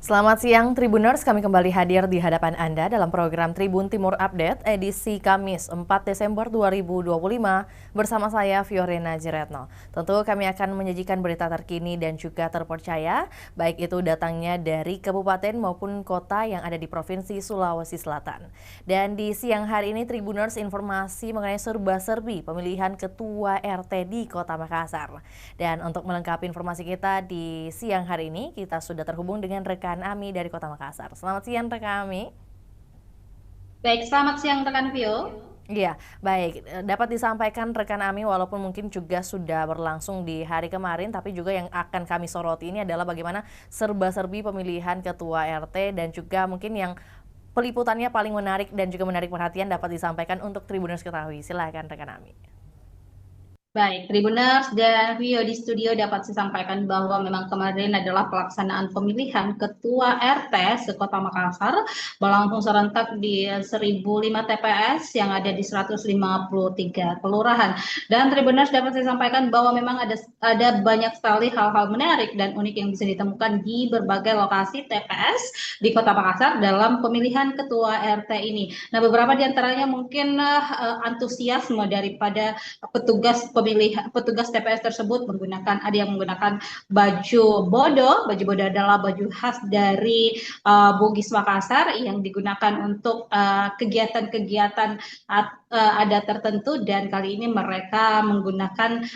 Selamat siang Tribuners, kami kembali hadir di hadapan Anda dalam program Tribun Timur Update edisi Kamis 4 Desember 2025 bersama saya Fiorena Jiretno. Tentu kami akan menyajikan berita terkini dan juga terpercaya, baik itu datangnya dari kabupaten maupun kota yang ada di Provinsi Sulawesi Selatan. Dan di siang hari ini Tribuners informasi mengenai serba-serbi pemilihan Ketua RT di Kota Makassar. Dan untuk melengkapi informasi kita di siang hari ini, kita sudah terhubung dengan rekan Ami dari Kota Makassar. Selamat siang rekan Ami. Baik, selamat siang rekan Vio. Iya, baik. Dapat disampaikan rekan Ami walaupun mungkin juga sudah berlangsung di hari kemarin, tapi juga yang akan kami soroti ini adalah bagaimana serba-serbi pemilihan ketua RT dan juga mungkin yang peliputannya paling menarik dan juga menarik perhatian dapat disampaikan untuk Tribuners ketahui. Silakan rekan Ami. Baik, Tribuners dan Vio di studio dapat saya sampaikan bahwa memang kemarin adalah pelaksanaan pemilihan Ketua RT se-Kota Makassar berlangsung serentak di 1005 TPS yang ada di 153 kelurahan. Dan Tribuners dapat saya sampaikan bahwa memang ada banyak sekali hal-hal menarik dan unik yang bisa ditemukan di berbagai lokasi TPS di Kota Makassar dalam pemilihan Ketua RT ini. Nah, beberapa di antaranya mungkin antusiasme daripada petugas TPS tersebut ada yang menggunakan baju bodo adalah baju khas dari Bugis Makassar yang digunakan untuk kegiatan-kegiatan adat tertentu, dan kali ini mereka menggunakan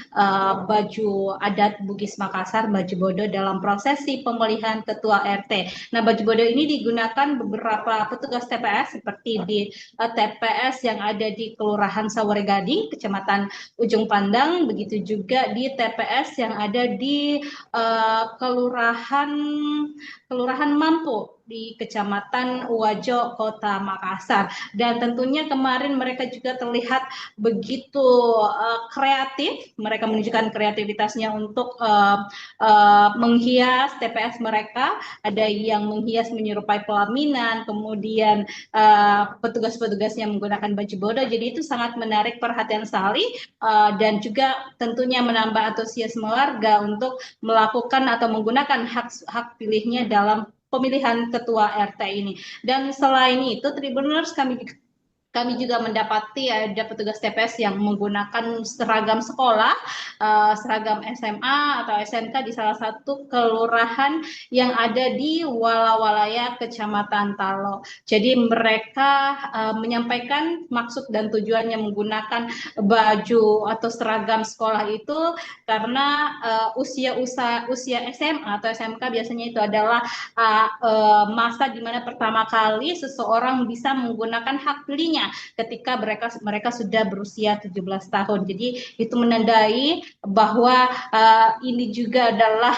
baju adat Bugis Makassar, baju bodo dalam prosesi pemilihan ketua RT. Nah, baju bodo ini digunakan beberapa petugas TPS seperti di TPS yang ada di Kelurahan Sawaregading, Kecamatan Ujung Pandang, begitu juga di TPS yang ada di Kelurahan Mampu di Kecamatan Wajo, Kota Makassar. Dan tentunya kemarin mereka juga terlihat begitu kreatif. Mereka menunjukkan kreativitasnya untuk menghias TPS mereka. Ada yang menghias menyerupai pelaminan, kemudian petugas-petugasnya menggunakan baju bodo. Jadi itu sangat menarik perhatian sekali, dan juga tentunya menambah antusiasme warga untuk melakukan atau menggunakan hak pilihnya dalam pemilihan ketua RT ini. Dan selain itu, Tribuners, kami juga mendapati ada petugas TPS yang menggunakan seragam sekolah, seragam SMA atau SMK di salah satu kelurahan yang ada di Walawalaya, Kecamatan Talo. Jadi mereka menyampaikan maksud dan tujuannya menggunakan baju atau seragam sekolah itu karena usia SMA atau SMK biasanya itu adalah masa di mana pertama kali seseorang bisa menggunakan hak pilihnya ketika mereka sudah berusia 17 tahun. Jadi itu menandai bahwa ini juga adalah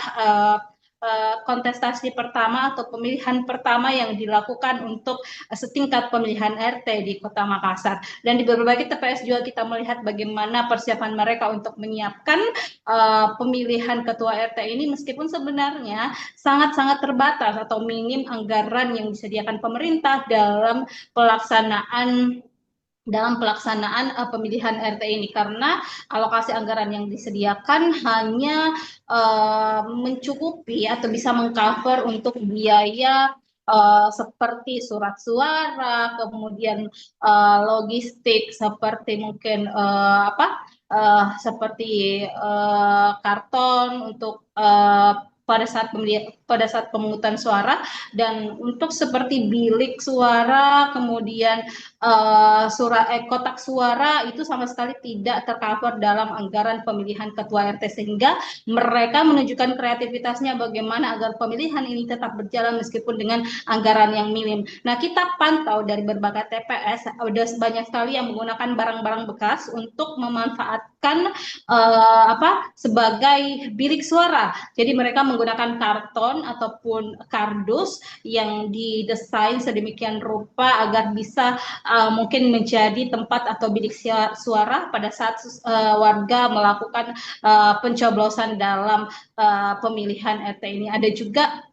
kontestasi pertama atau pemilihan pertama yang dilakukan untuk setingkat pemilihan RT di Kota Makassar. Dan di berbagai TPS juga kita melihat bagaimana persiapan mereka untuk menyiapkan pemilihan ketua RT ini, meskipun sebenarnya sangat-sangat terbatas atau minim anggaran yang disediakan pemerintah dalam pelaksanaan pemilihan RT ini, karena alokasi anggaran yang disediakan hanya mencukupi atau bisa mengcover untuk biaya seperti surat suara, kemudian logistik seperti mungkin seperti karton untuk pada saat pemungutan suara, dan untuk seperti bilik suara, kemudian kotak suara itu sama sekali tidak tercover dalam anggaran pemilihan ketua RT, sehingga mereka menunjukkan kreativitasnya bagaimana agar pemilihan ini tetap berjalan meskipun dengan anggaran yang minim. Nah, kita pantau dari berbagai TPS ada banyak sekali yang menggunakan barang-barang bekas untuk memanfaatkan sebagai bilik suara. Jadi mereka menggunakan karton ataupun kardus yang didesain sedemikian rupa agar bisa mungkin menjadi tempat atau bilik suara pada saat warga melakukan pencoblosan dalam pemilihan RT ini. Ada juga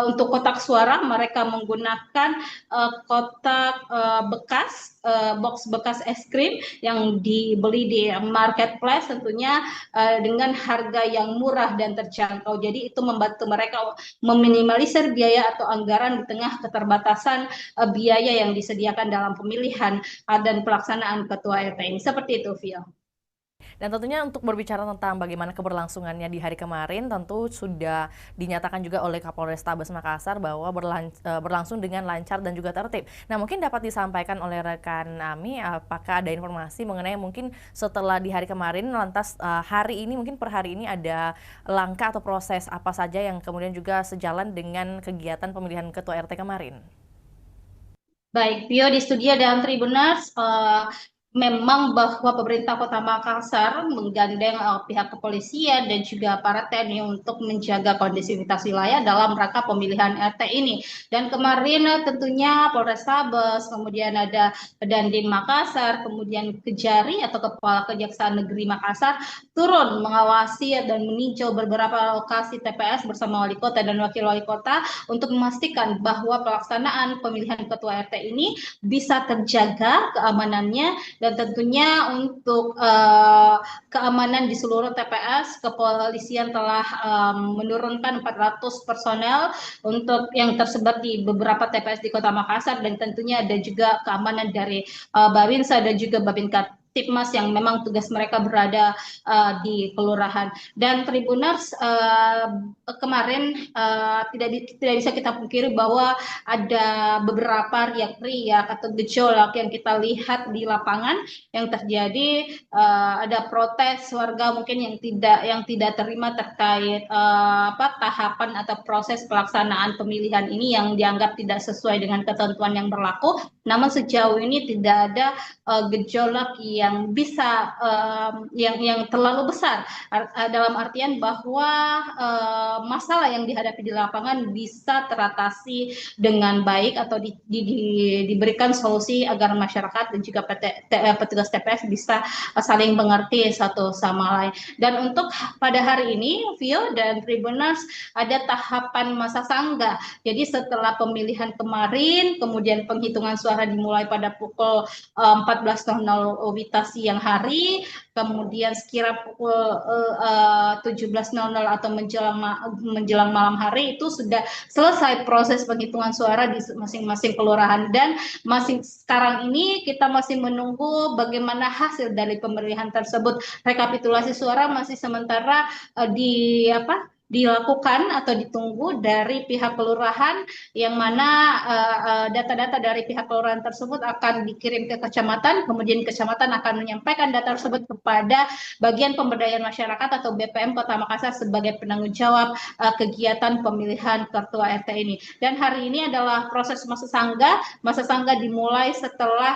untuk kotak suara mereka menggunakan kotak bekas, box bekas es krim yang dibeli di marketplace tentunya dengan harga yang murah dan terjangkau. Jadi itu membantu mereka meminimalisir biaya atau anggaran di tengah keterbatasan biaya yang disediakan dalam pemilihan dan pelaksanaan ketua RT ini. Seperti itu, Via. Dan tentunya untuk berbicara tentang bagaimana keberlangsungannya di hari kemarin, tentu sudah dinyatakan juga oleh Kapolrestabes Makassar bahwa berlangsung dengan lancar dan juga tertib. Nah, mungkin dapat disampaikan oleh rekan Ami, apakah ada informasi mengenai mungkin setelah di hari kemarin, lantas hari ini, mungkin per hari ini ada langkah atau proses apa saja yang kemudian juga sejalan dengan kegiatan pemilihan Ketua RT kemarin? Baik, Pio di studio dan Tribuners, memang bahwa pemerintah Kota Makassar menggandeng pihak kepolisian dan juga aparat TNI untuk menjaga kondisivitas wilayah dalam rangka pemilihan RT ini. Dan kemarin tentunya Polrestabes, kemudian ada Dandim Makassar, kemudian Kejari atau Kepala Kejaksaan Negeri Makassar turun mengawasi dan meninjau beberapa lokasi TPS bersama wali kota dan wakil wali kota untuk memastikan bahwa pelaksanaan pemilihan ketua RT ini bisa terjaga keamanannya, dan tentunya untuk keamanan di seluruh TPS, kepolisian telah menurunkan 400 personel untuk yang tersebar di beberapa TPS di Kota Makassar, dan tentunya ada juga keamanan dari Babinsa dan juga Babinkat Tipmas yang memang tugas mereka berada di kelurahan. Dan Tribuners, kemarin tidak bisa kita pungkiri bahwa ada beberapa riak-riak atau gejolak yang kita lihat di lapangan yang terjadi. Ada protes warga mungkin yang tidak terima terkait tahapan atau proses pelaksanaan pemilihan ini yang dianggap tidak sesuai dengan ketentuan yang berlaku. Namun sejauh ini tidak ada gejolak yang bisa yang terlalu besar, dalam artian bahwa masalah yang dihadapi di lapangan bisa teratasi dengan baik atau diberikan solusi agar masyarakat dan juga petugas TPS bisa saling mengerti satu sama lain. Dan untuk pada hari ini, Vio dan Tribuners, ada tahapan masa sangga. Jadi setelah pemilihan kemarin, kemudian penghitungan suara dimulai pada pukul 14.00 WITA siang hari, kemudian sekira pukul 17.00 atau menjelang malam hari itu sudah selesai proses penghitungan suara di masing-masing kelurahan. Dan sekarang ini kita masih menunggu bagaimana hasil dari pemilihan tersebut. Rekapitulasi suara masih sementara dilakukan atau ditunggu dari pihak kelurahan, yang mana data-data dari pihak kelurahan tersebut akan dikirim ke kecamatan, kemudian kecamatan akan menyampaikan data tersebut kepada bagian pemberdayaan masyarakat atau BPM Kota Makassar sebagai penanggung jawab kegiatan pemilihan ketua RT ini. Dan hari ini adalah proses masa sangga. Masa sangga dimulai setelah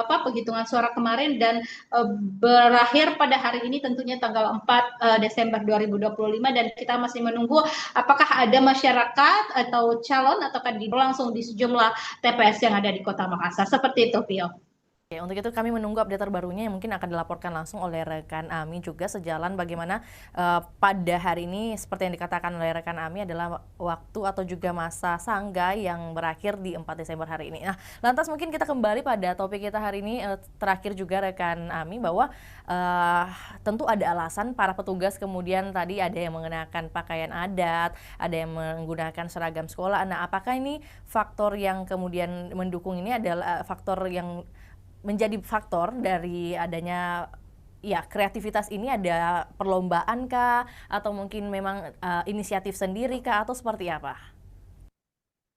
penghitungan suara kemarin dan berakhir pada hari ini tentunya tanggal 4 Desember 2025, dan kita masih menunggu apakah ada masyarakat atau calon ataukah berlangsung di sejumlah TPS yang ada di Kota Makassar. Seperti itu, Pio. Oke, untuk itu kami menunggu update terbarunya yang mungkin akan dilaporkan langsung oleh rekan Ami juga sejalan bagaimana pada hari ini seperti yang dikatakan oleh rekan Ami adalah waktu atau juga masa sangga yang berakhir di 4 Desember hari ini. Nah, lantas mungkin kita kembali pada topik kita hari ini, terakhir juga rekan Ami, bahwa tentu ada alasan para petugas kemudian tadi ada yang mengenakan pakaian adat, ada yang menggunakan seragam sekolah. Nah, apakah ini faktor yang kemudian mendukung ini adalah faktor yang menjadi faktor dari adanya kreativitas ini? Ada perlombaan kah atau mungkin memang inisiatif sendiri kah atau seperti apa?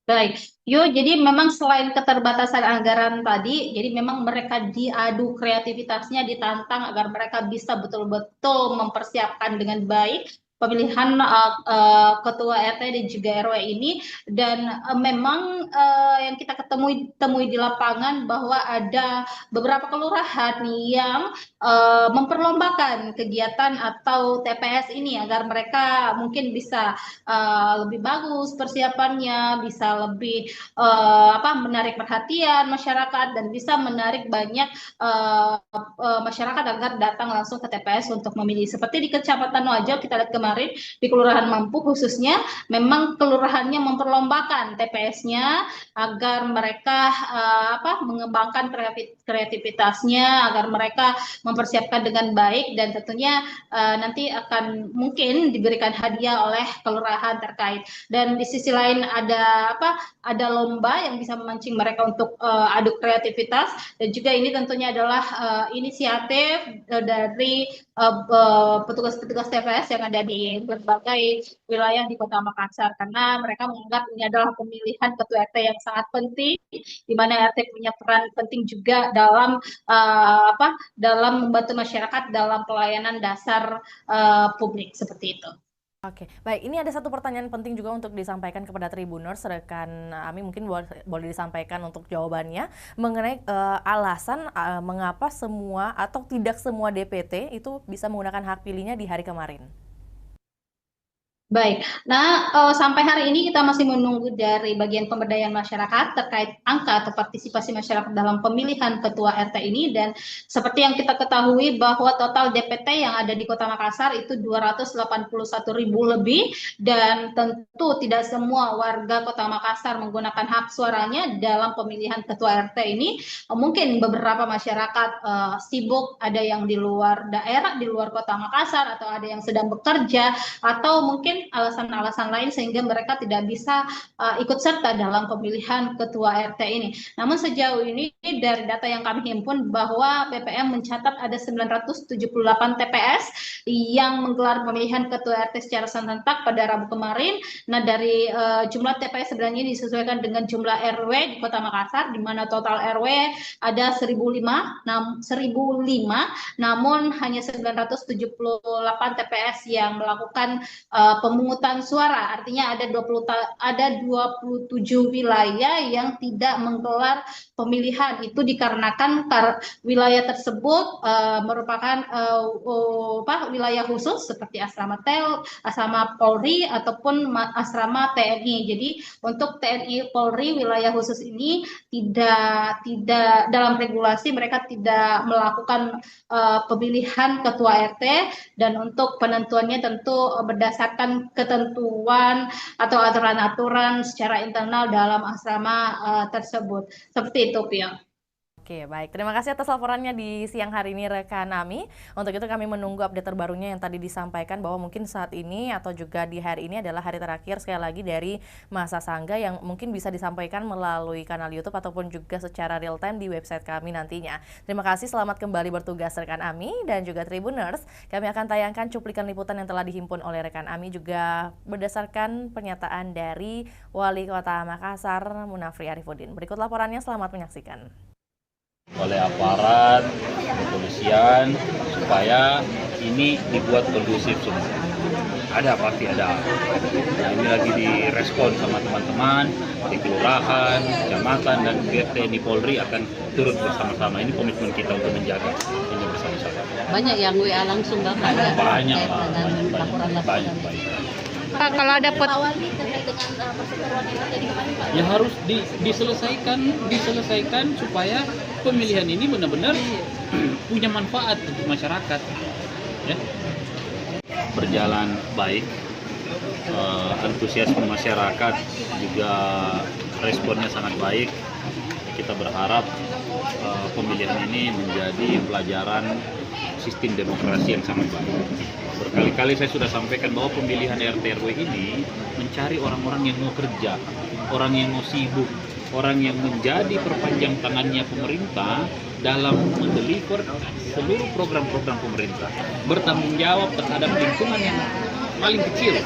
Baik, jadi memang selain keterbatasan anggaran tadi, jadi memang mereka diadu kreativitasnya, ditantang agar mereka bisa betul-betul mempersiapkan dengan baik pemilihan ketua RT dan juga RW ini. Dan memang yang kita temui di lapangan bahwa ada beberapa kelurahan yang memperlombakan kegiatan atau TPS ini agar mereka mungkin bisa lebih bagus persiapannya, bisa lebih menarik perhatian masyarakat dan bisa menarik banyak masyarakat agar datang langsung ke TPS untuk memilih. Seperti di Kecamatan Wajo kita lihat kemarin kemarin di Kelurahan Mampu khususnya, memang kelurahannya memperlombakan TPS-nya agar mereka mengembangkan kreativitasnya, agar mereka mempersiapkan dengan baik, dan tentunya nanti akan mungkin diberikan hadiah oleh kelurahan terkait. Dan di sisi lain ada lomba yang bisa memancing mereka untuk adu kreativitas, dan juga ini tentunya adalah inisiatif dari petugas-petugas TPS yang ada di berbagai wilayah di Kota Makassar, karena mereka menganggap ini adalah pemilihan ketua RT yang sangat penting, di mana RT punya peran penting juga dalam dalam membantu masyarakat dalam pelayanan dasar publik seperti itu. Oke, baik. Ini ada satu pertanyaan penting juga untuk disampaikan kepada Tribuners, rekan Ami mungkin boleh disampaikan untuk jawabannya mengenai alasan mengapa semua atau tidak semua DPT itu bisa menggunakan hak pilihnya di hari kemarin. Baik, nah sampai hari ini kita masih menunggu dari bagian pemberdayaan masyarakat terkait angka atau partisipasi masyarakat dalam pemilihan ketua RT ini, dan seperti yang kita ketahui bahwa total DPT yang ada di Kota Makassar itu 281.000 lebih, dan tentu tidak semua warga Kota Makassar menggunakan hak suaranya dalam pemilihan ketua RT ini. Mungkin beberapa masyarakat sibuk, ada yang di luar daerah, di luar Kota Makassar, atau ada yang sedang bekerja, atau mungkin alasan-alasan lain sehingga mereka tidak bisa ikut serta dalam pemilihan ketua RT ini. Namun sejauh ini dari data yang kami himpun bahwa BPM mencatat ada 978 TPS yang menggelar pemilihan ketua RT secara serentak pada Rabu kemarin. Nah, dari jumlah TPS sebenarnya disesuaikan dengan jumlah RW di Kota Makassar, di mana total RW ada 1.005, namun hanya 978 TPS yang melakukan pemungutan suara. Artinya ada 27 wilayah yang tidak menggelar pemilihan. Itu dikarenakan wilayah tersebut merupakan wilayah khusus seperti asrama Polri ataupun asrama TNI. Jadi untuk TNI Polri wilayah khusus ini tidak dalam regulasi mereka tidak melakukan pemilihan ketua RT, dan untuk penentuannya tentu berdasarkan ketentuan atau aturan-aturan secara internal dalam asrama tersebut. Seperti itu, Pia. Oke, baik. Terima kasih atas laporannya di siang hari ini, rekan Ami. Untuk itu kami menunggu update terbarunya yang tadi disampaikan bahwa mungkin saat ini atau juga di hari ini adalah hari terakhir sekali lagi dari masa sangga yang mungkin bisa disampaikan melalui kanal YouTube ataupun juga secara real time di website kami nantinya. Terima kasih, selamat kembali bertugas rekan Ami dan juga Tribuners. Kami akan tayangkan cuplikan liputan yang telah dihimpun oleh rekan Ami juga berdasarkan pernyataan dari Wali Kota Makassar, Munafri Arifudin. Berikut laporannya, selamat menyaksikan. Oleh aparat kepolisian supaya ini dibuat kondusif semua. Pasti ada. Nah, ini lagi direspon sama teman-teman di kelurahan, kecamatan, dan TNI Polri akan turut bersama-sama. Ini komitmen kita untuk menjaga ini bersama-sama. Banyak yang WA langsung Bapak? Banyak. Pak, kalau ada ya harus diselesaikan supaya pemilihan ini benar-benar punya manfaat untuk masyarakat, ya. Berjalan baik, antusiasme masyarakat juga responnya sangat baik. Kita berharap pemilihan ini menjadi pelajaran sistem demokrasi yang sangat baik. Berkali-kali saya sudah sampaikan bahwa pemilihan RT RW ini mencari orang-orang yang mau kerja, orang yang mau sibuk, orang yang menjadi perpanjang tangannya pemerintah dalam mendeliver seluruh program-program pemerintah, bertanggung jawab terhadap lingkungan yang paling kecil.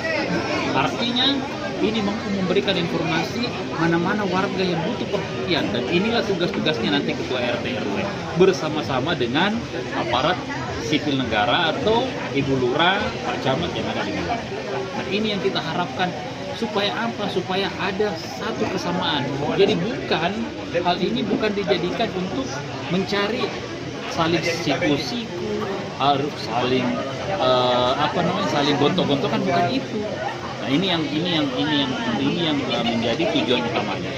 Artinya ini mampu memberikan informasi mana-mana warga yang butuh perhatian, dan inilah tugas-tugasnya nanti ketua RT RW bersama-sama dengan aparat sipil negara atau ibu lurah, pak camat yang ada di wilayah. Nah, ini yang kita harapkan supaya apa? Supaya ada satu kesamaan. Jadi hal ini bukan dijadikan untuk mencari saling siku-siku, harus saling saling gontok-gontokan, bukan itu. Nah, Nah, ini yang menjadi tujuan utamanya.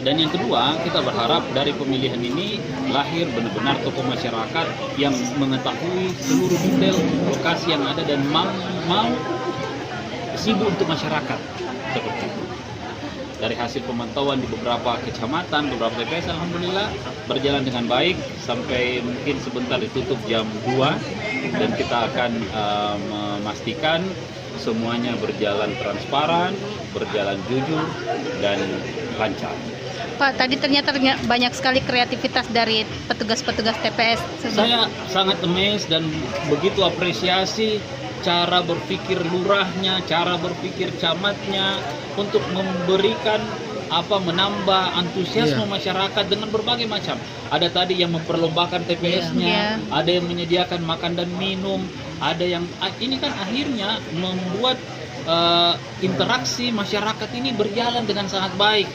Dan yang kedua, kita berharap dari pemilihan ini lahir benar-benar tokoh masyarakat yang mengetahui seluruh detail lokasi yang ada dan mau sibuk untuk masyarakat seperti itu. Dari hasil pemantauan di beberapa kecamatan, beberapa TPS, alhamdulillah berjalan dengan baik sampai mungkin sebentar ditutup jam 2 dan kita akan memastikan semuanya berjalan transparan, berjalan jujur dan lancar. Pak, tadi ternyata banyak sekali kreativitas dari petugas-petugas TPS. Saya sangat amazed dan begitu apresiasi cara berpikir lurahnya, cara berpikir camatnya untuk memberikan menambah antusiasme masyarakat dengan berbagai macam. Ada tadi yang memperlombakan TPS-nya, ada yang menyediakan makan dan minum, ada yang ini kan akhirnya membuat interaksi masyarakat ini berjalan dengan sangat baik.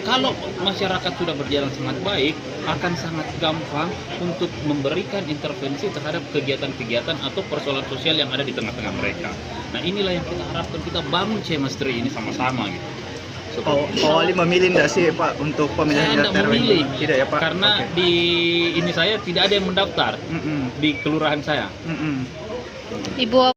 Kalau masyarakat sudah berjalan sangat baik, akan sangat gampang untuk memberikan intervensi terhadap kegiatan-kegiatan atau persoalan sosial yang ada di tengah-tengah mereka. Nah, inilah yang kita harapkan, kita bangun chemistry ini sama-sama gitu. Awali memilih enggak sih Pak untuk pemilihan Saya tidak memilih, tidak ya Pak? karena di ini saya tidak ada yang mendaftar di kelurahan saya. Ibu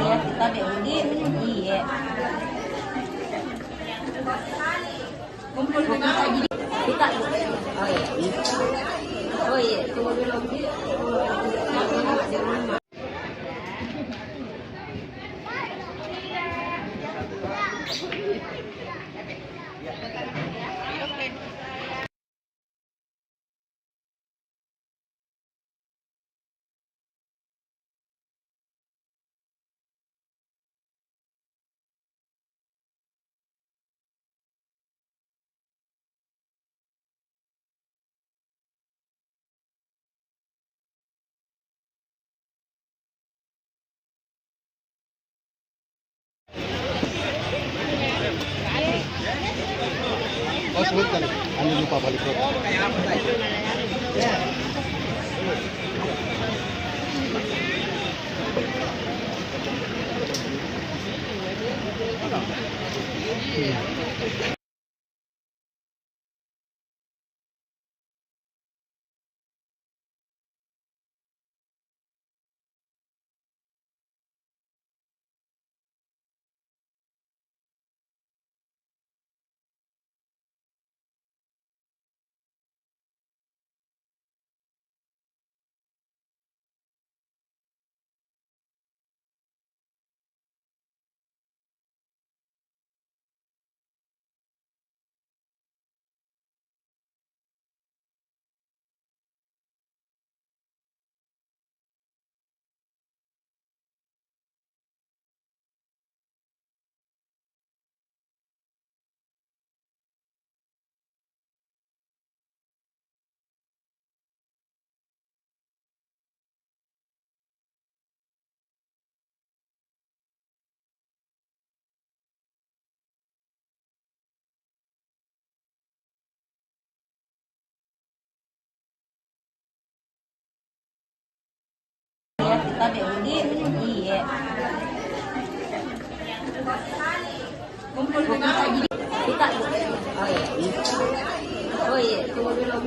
kita diundi, iya. Kumpul kita. Oh iya, tunggu dulu. Oh sebentar, Anda lupa balik Tadi udah, iya. Kita, oh iya, tunggu dulu.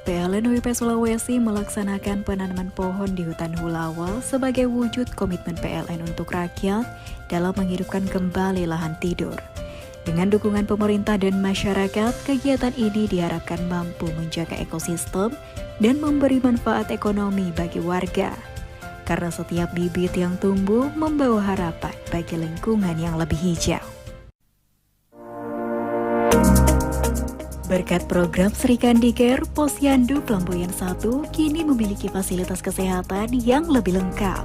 PLN UIP Sulawesi melaksanakan penanaman pohon di hutan Hulawa sebagai wujud komitmen PLN untuk rakyat dalam menghidupkan kembali lahan tidur. Dengan dukungan pemerintah dan masyarakat, kegiatan ini diharapkan mampu menjaga ekosistem dan memberi manfaat ekonomi bagi warga. Karena setiap bibit yang tumbuh membawa harapan bagi lingkungan yang lebih hijau. Berkat program Sri Kandi Care, Posyandu Pelamboyan 1 kini memiliki fasilitas kesehatan yang lebih lengkap.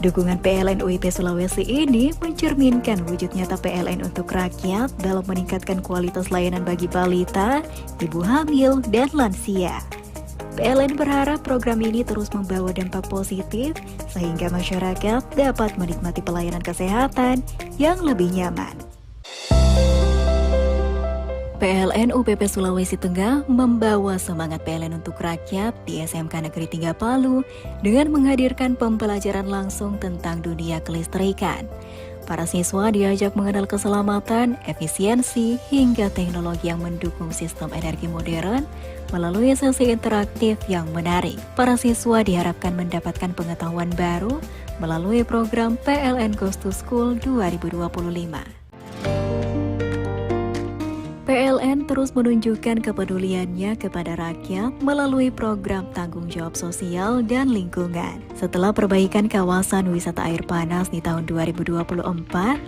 Dukungan PLN UIP Sulawesi ini mencerminkan wujud nyata PLN untuk rakyat dalam meningkatkan kualitas layanan bagi balita, ibu hamil, dan lansia. PLN berharap program ini terus membawa dampak positif sehingga masyarakat dapat menikmati pelayanan kesehatan yang lebih nyaman. PLN UPP Sulawesi Tengah membawa semangat PLN untuk rakyat di SMK Negeri 3 Palu dengan menghadirkan pembelajaran langsung tentang dunia kelistrikan. Para siswa diajak mengenal keselamatan, efisiensi, hingga teknologi yang mendukung sistem energi modern melalui sesi interaktif yang menarik. Para siswa diharapkan mendapatkan pengetahuan baru melalui program PLN Goes to School 2025. PLN terus menunjukkan kepeduliannya kepada rakyat melalui program tanggung jawab sosial dan lingkungan. Setelah perbaikan kawasan wisata air panas di tahun 2024,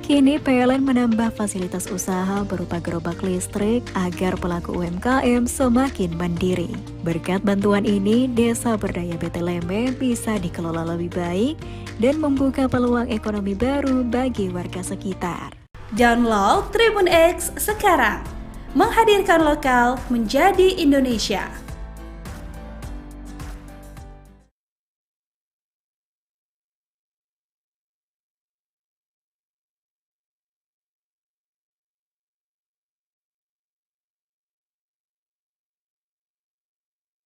kini PLN menambah fasilitas usaha berupa gerobak listrik agar pelaku UMKM semakin mandiri. Berkat bantuan ini, desa berdaya Beteleme bisa dikelola lebih baik dan membuka peluang ekonomi baru bagi warga sekitar. Download Tribun X sekarang. Menghadirkan lokal menjadi Indonesia.